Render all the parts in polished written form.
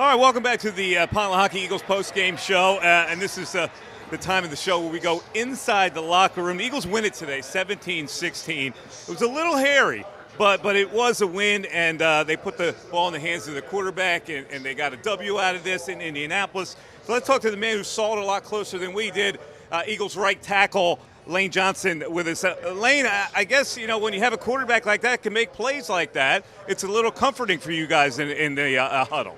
All right, welcome back to the Potluck Hockey Eagles post-game show, and this is the time of the show where we go inside the locker room. The Eagles win it today, 17-16. It was a little hairy, but it was a win, and they put the ball in the hands of the quarterback, and they got a W out of this in Indianapolis. So let's talk to the man who saw it a lot closer than we did, Eagles right tackle Lane Johnson with us. Lane, I guess, you know, when you have a quarterback like that can make plays like that, it's a little comforting for you guys in the huddle.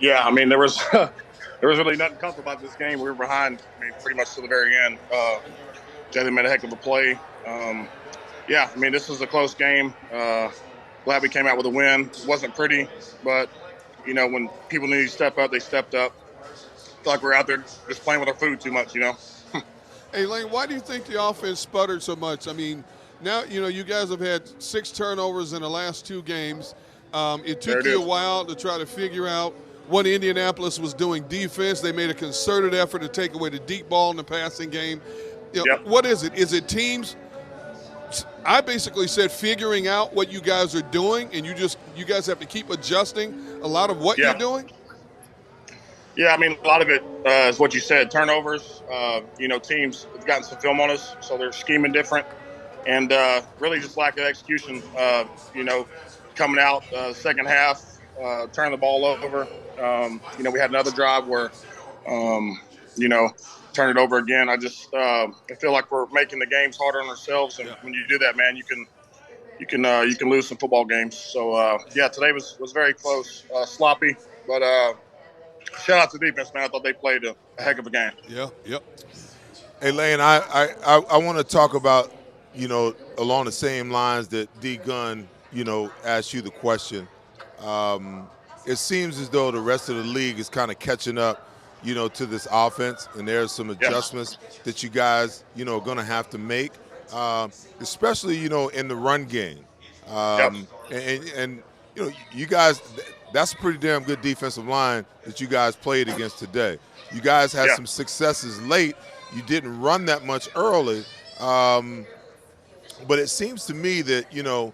Yeah, I mean, there was really nothing comfortable about this game. We were behind, pretty much to the very end. Jalen made a heck of a play. Yeah, I mean, this was a close game. Glad we came out with a win. It wasn't pretty, but, you know, when people need to step up, they stepped up. Feel like we're out there just playing with our food too much, you know. Hey, Lane, why do you think the offense sputtered so much? I mean, now, you know, you guys have had 6 turnovers in the last 2 games. It took you a while to try to figure out what Indianapolis was doing defense. They made a concerted effort to take away the deep ball in the passing game. You know, What is it? Is it teams? I basically said figuring out what you guys are doing, and you guys have to keep adjusting a lot of what you're doing? Yeah, I mean, a lot of it is what you said, turnovers. You know, teams have gotten some film on us, so they're scheming different. And really just lack of execution, you know, coming out second half, turning the ball over. You know, we had another drive where, you know, turn it over again. I feel like we're making the games harder on ourselves, and when you do that, man, you can lose some football games. So yeah, today was very close, sloppy, but shout out to the defense, man. I thought they played a heck of a game. Yeah, yep. Hey, Lane, I want to talk about, you know, along the same lines that D. Gunn, you know, asked you the question. It seems as though the rest of the league is kind of catching up, you know, to this offense, and there's some adjustments that you guys, you know, are going to have to make, especially, you know, in the run game. And you know, you guys, that's a pretty damn good defensive line that you guys played against today. You guys had some successes late. You didn't run that much early, but it seems to me that, you know,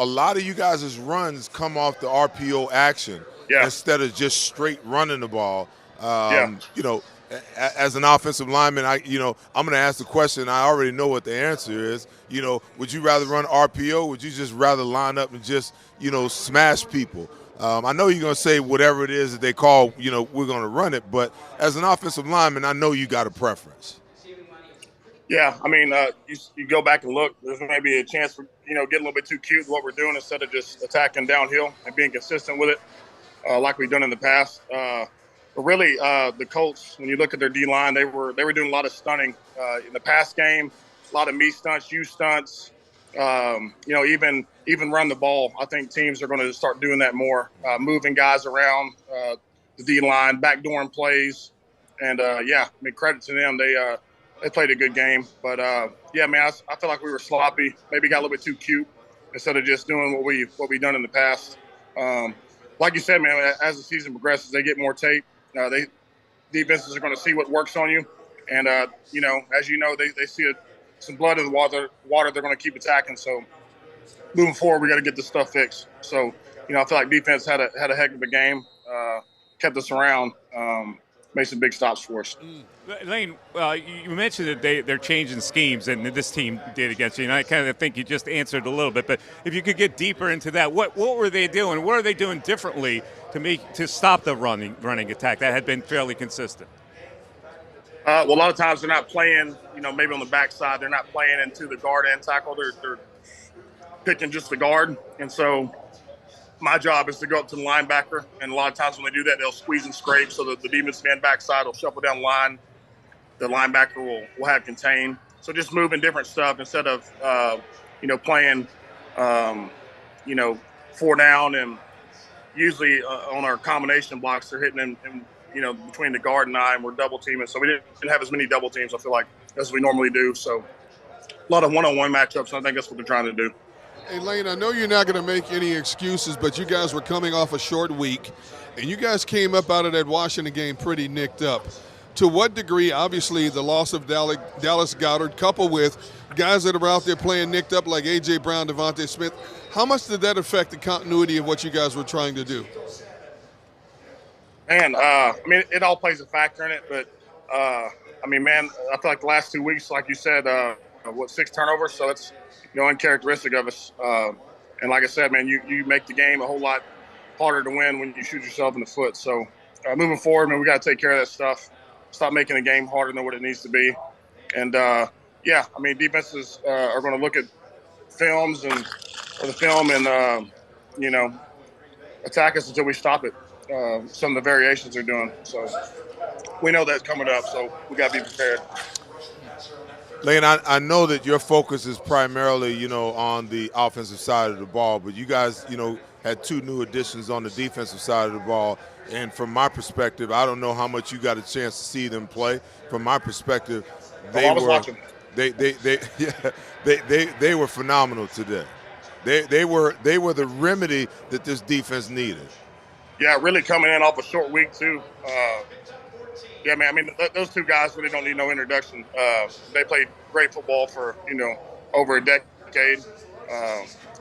a lot of you guys' runs come off the RPO action instead of just straight running the ball. You know, as an offensive lineman, I'm going to ask the question. I already know what the answer is. You know, would you rather run RPO? Would you just rather line up and just, you know, smash people? I know you're going to say whatever it is that they call, you know, we're going to run it. But as an offensive lineman, I know you got a preference. Yeah, I mean, you go back and look, there's maybe a chance for, you know, getting a little bit too cute with what we're doing instead of just attacking downhill and being consistent with it like we've done in the past. But really, the Colts, when you look at their D-line, they were doing a lot of stunning in the pass game, a lot of me stunts, you stunts, you know, even run the ball. I think teams are going to start doing that more, moving guys around the D-line, backdooring plays. And, yeah, I mean, credit to them. They played a good game. But, yeah, man, I feel like we were sloppy, maybe got a little bit too cute instead of just doing what we've done in the past. Like you said, man, as the season progresses, they get more tape. Defenses are going to see what works on you. And, you know, as you know, they see some blood in the water, they're going to keep attacking. So moving forward, we got to get this stuff fixed. So, you know, I feel like defense had a heck of a game, kept us around, made some big stops for us. Lane, you mentioned that they're changing schemes, and this team did against you. And I kind of think you just answered a little bit. But if you could get deeper into that, what were they doing? What are they doing differently to stop the running attack that had been fairly consistent? Well, a lot of times they're not playing, you know, maybe on the backside. They're not playing into the guard and tackle. They're picking just the guard. And so my job is to go up to the linebacker. And a lot of times when they do that, they'll squeeze and scrape. So the defensive end backside will shuffle down the line. The linebacker will have contain. So just moving different stuff instead of, you know, playing, you know, 4 down. And usually on our combination blocks, they're hitting them, you know, between the guard and I, and we're double teaming. So we didn't have as many double teams, I feel like, as we normally do. So a lot of one-on-one matchups, and I think that's what they're trying to do. Hey, Lane, I know you're not going to make any excuses, but you guys were coming off a short week, and you guys came up out of that Washington game pretty nicked up. To what degree, obviously, the loss of Dallas Goedert, coupled with guys that are out there playing nicked up like A.J. Brown, Devontae Smith, how much did that affect the continuity of what you guys were trying to do? Man, I mean, it all plays a factor in it, but I mean, man, I feel like the last 2 weeks, like you said, 6 turnovers, so it's uncharacteristic of us. And like I said, man, you make the game a whole lot harder to win when you shoot yourself in the foot. So moving forward, man, we got to take care of that stuff. Stop making the game harder than what it needs to be. And yeah, I mean, defenses are going to look at the film and attack us until we stop it. Some of the variations they're doing. So we know that's coming up, so we got to be prepared. Lane, I know that your focus is primarily, on the offensive side of the ball, but you guys, had 2 new additions on the defensive side of the ball. And from my perspective, I don't know how much you got a chance to see them play. From my perspective, they were phenomenal today. They were the remedy that this defense needed. Yeah, really coming in off a short week too. Yeah, man. I mean, those 2 guys really don't need no introduction. They played great football for over a decade.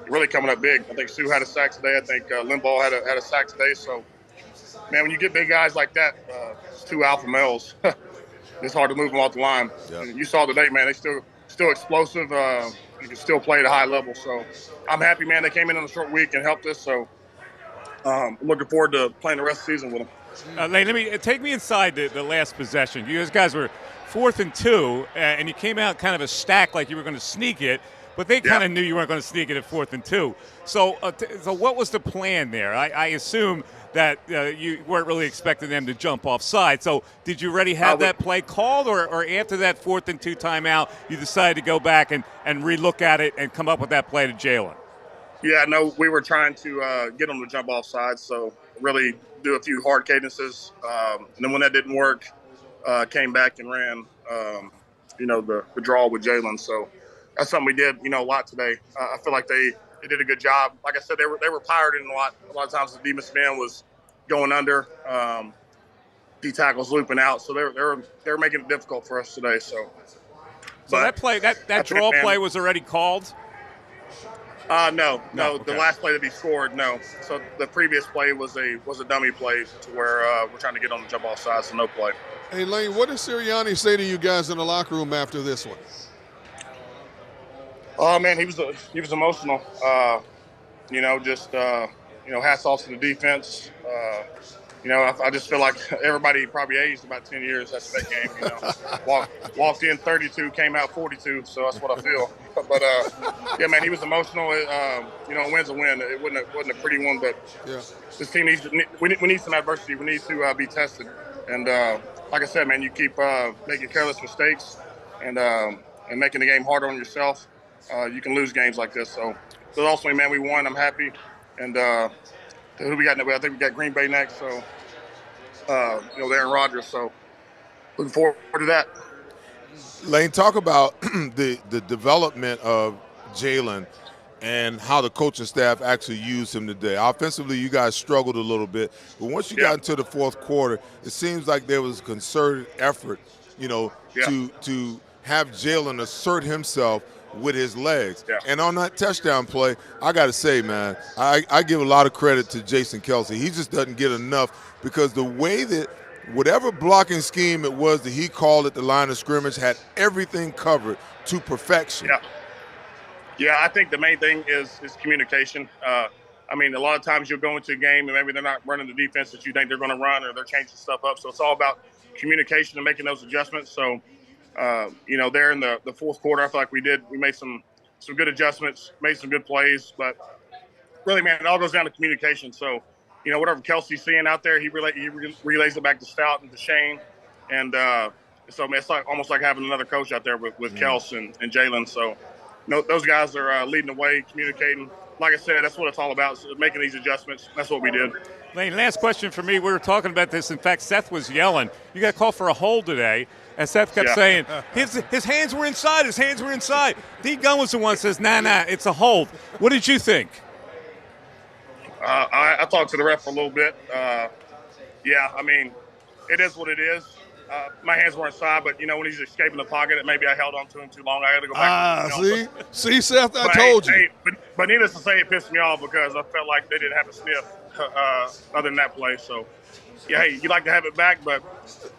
Really coming up big. I think Sue had a sack today. I think Limbaugh had a sack today. So, man, when you get big guys like that, it's 2 alpha males. It's hard to move them off the line. Yep. You saw today, man. They still explosive. You can still play at a high level. So, I'm happy, man. They came in on a short week and helped us. So, I'm looking forward to playing the rest of the season with them. Lane, take me inside the last possession. You guys were 4th and 2, and you came out kind of a stack like you were going to sneak it, but they kind of knew you weren't going to sneak it at 4th and 2. So what was the plan there? I assume that you weren't really expecting them to jump offside. So did you already have that play called, or after that 4th and 2 timeout, you decided to go back and relook at it and come up with that play to Jalen? Yeah, no, we were trying to get them to jump offside, so really do a few hard cadences. And then when that didn't work, came back and ran, the draw with Jalen. So that's something we did, a lot today. I feel like they did a good job. Like I said, they were pirating a lot. A lot of times the defensive end was going under, D tackles looping out. So they were making it difficult for us today. So that play, that draw play was already called? No. Okay. The last play that he scored, no. So the previous play was a dummy play to where we're trying to get on the jump off side, so no play. Hey, Lane, what did Sirianni say to you guys in the locker room after this one? Oh man, he was emotional. Hats off to the defense. I just feel like everybody probably aged about 10 years after that game. Walked in 32, came out 42, so that's what I feel. But yeah, man, he was emotional. A win's a win. It wasn't a pretty one, but this team we need some adversity. We need to be tested. And like I said, man, you keep making careless mistakes and making the game harder on yourself. You can lose games like this. So ultimately, man, we won. I'm happy. And who we got? I think we got Green Bay next. So Aaron Rodgers. So looking forward to that. Lane, talk about the development of Jalen and how the coaching staff actually used him today. Offensively, you guys struggled a little bit, but once you got into the fourth quarter, it seems like there was a concerted effort, to have Jalen assert himself with his legs. Yeah. And on that touchdown play, I got to say, man, I give a lot of credit to Jason Kelce. He just doesn't get enough because the way that whatever blocking scheme it was that he called at the line of scrimmage had everything covered to perfection. Yeah, I think the main thing is communication. A lot of times you'll go into a game and maybe they're not running the defense that you think they're going to run or they're changing stuff up. So it's all about communication and making those adjustments. So, there in the fourth quarter, I feel like we made some good adjustments, made some good plays. But really, man, it all goes down to communication. So, whatever Kelsey's seeing out there, he relays it back to Stout and to Shane. And so, man, it's almost like having another coach out there with Kels and Jalen. So, those guys are leading the way, communicating. Like I said, that's what it's all about, so making these adjustments. That's what we did. Lane, last question for me. We were talking about this. In fact, Seth was yelling. You got called for a hold today, and Seth kept saying his hands were inside. His hands were inside. D. Gunn was the one that says, nah, it's a hold. What did you think? I talked to the ref for a little bit. It is what it is. My hands were inside, but, when he's escaping the pocket, maybe I held on to him too long. I had to go back. See, Seth, I told you. But needless to say, it pissed me off because I felt like they didn't have a sniff other than that play. So, yeah, hey, you like to have it back, but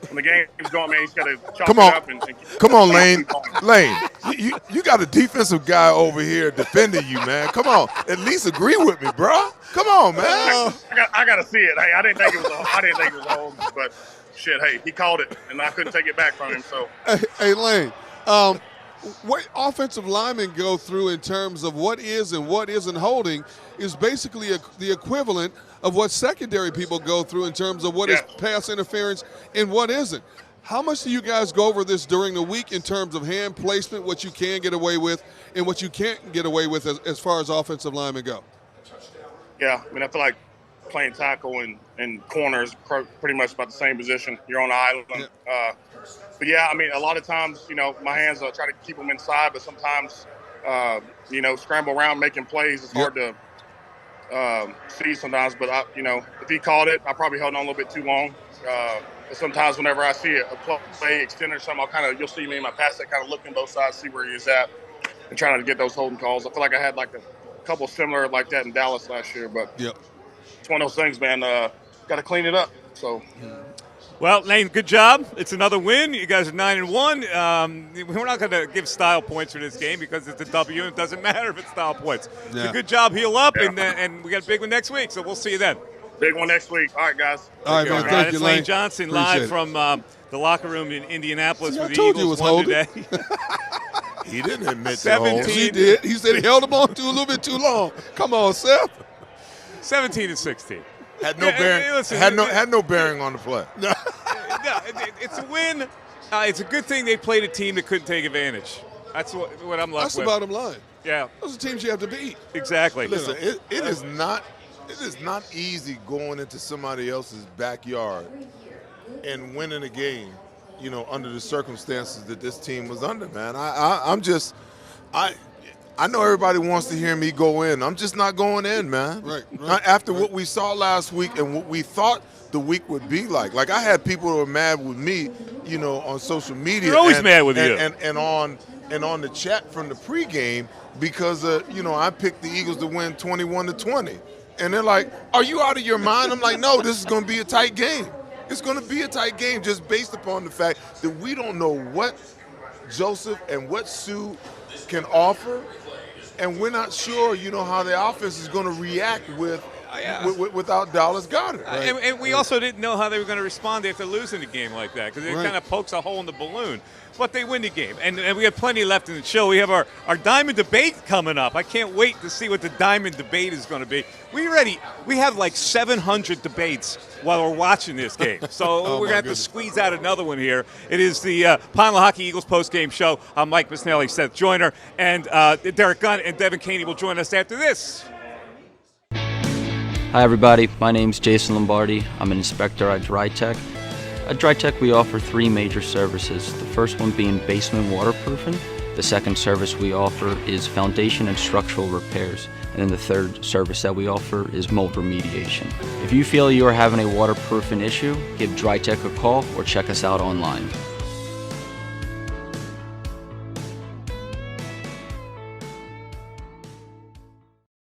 when the game is going, man, he's got to chalk Come it on. up. And Come on, Lane. Lane, you got a defensive guy over here defending you, man. Come on. At least agree with me, bro. Come on, man. I got to see it. Hey, I didn't think it was a hold, but shit, hey, he called it, and I couldn't take it back from him. So, hey Lane, what offensive linemen go through in terms of what is and what isn't holding is basically the equivalent of what secondary people go through in terms of what is pass interference and what isn't. How much do you guys go over this during the week in terms of hand placement, what you can get away with and what you can't get away with as far as offensive linemen go? Yeah, I mean, I feel like playing tackle and corner is pretty much about the same position. You're on the island. Yeah. But, yeah, I mean, a lot of times, you know, my hands, I try to keep them inside, but sometimes, you know, scramble around making plays. It's hard to see sometimes. But, you know, if he called it, I probably held on a little bit too long. Sometimes whenever I see a play extended or something, you'll see me in my pass that kind of looking both sides, see where he is at, and trying to get those holding calls. I feel like I had like a couple similar like that in Dallas last year, but it's one of those things, man. Got to clean it up. So. Well, Lane, good job. It's another win. You guys are 9-1. We're not going to give style points for this game because it's a W, and it doesn't matter if it's style points. It's a good job. Heal up, and we got a big one next week, so we'll see you then. Big one next week. All right, guys. All right, man. Thank you, Lane. Lane Johnson live from the locker room in Indianapolis See, where the told you Eagles it was won today. He didn't admit 17. to He did. He said he held him on to a little bit too long. Come on, Seth. 17-16. Had no bearing. Listen, had no bearing on the play. No, it's a win. It's a good thing they played a team that couldn't take advantage. That's what I'm left That's with. the bottom line. Yeah. Those are teams you have to beat. Exactly. Listen, it is not easy going into somebody else's backyard and winning a game, you know, under the circumstances that this team was under, man. I know everybody wants to hear me go in. I'm just not going in, man. Right. After what we saw last week and what we thought the week would be like. Like, I had people who were mad with me, you know, on social media. They're always mad with you. And on the chat from the pregame because, you know, I picked the Eagles to win 21-20. And they're like, are you out of your mind? I'm like, no, this is going to be a tight game. It's going to be a tight game just based upon the fact that we don't know what Joseph and what Sue can offer. And we're not sure, you know, how the offense is going to react without Dallas Goedert. Right. And we also didn't know how they were going to respond after losing a game like that because it kind of pokes a hole in the balloon. But they win the game. And we have plenty left in the show. We have our Diamond Debate coming up. I can't wait to see what the Diamond Debate is going to be. We have like 700 debates while we're watching this game. So we're going to have to squeeze out another one here. It is the Pine Hockey Eagles post-game show. I'm Mike Misnelli, Seth Joyner, and Derek Gunn and Devin Caney will join us after this. Hi everybody, my name's Jason Lombardi. I'm an inspector at DryTech. At DryTech we offer 3 major services, the first one being basement waterproofing, the second service we offer is foundation and structural repairs, and then the third service that we offer is mold remediation. If you feel you are having a waterproofing issue, give DryTech a call or check us out online.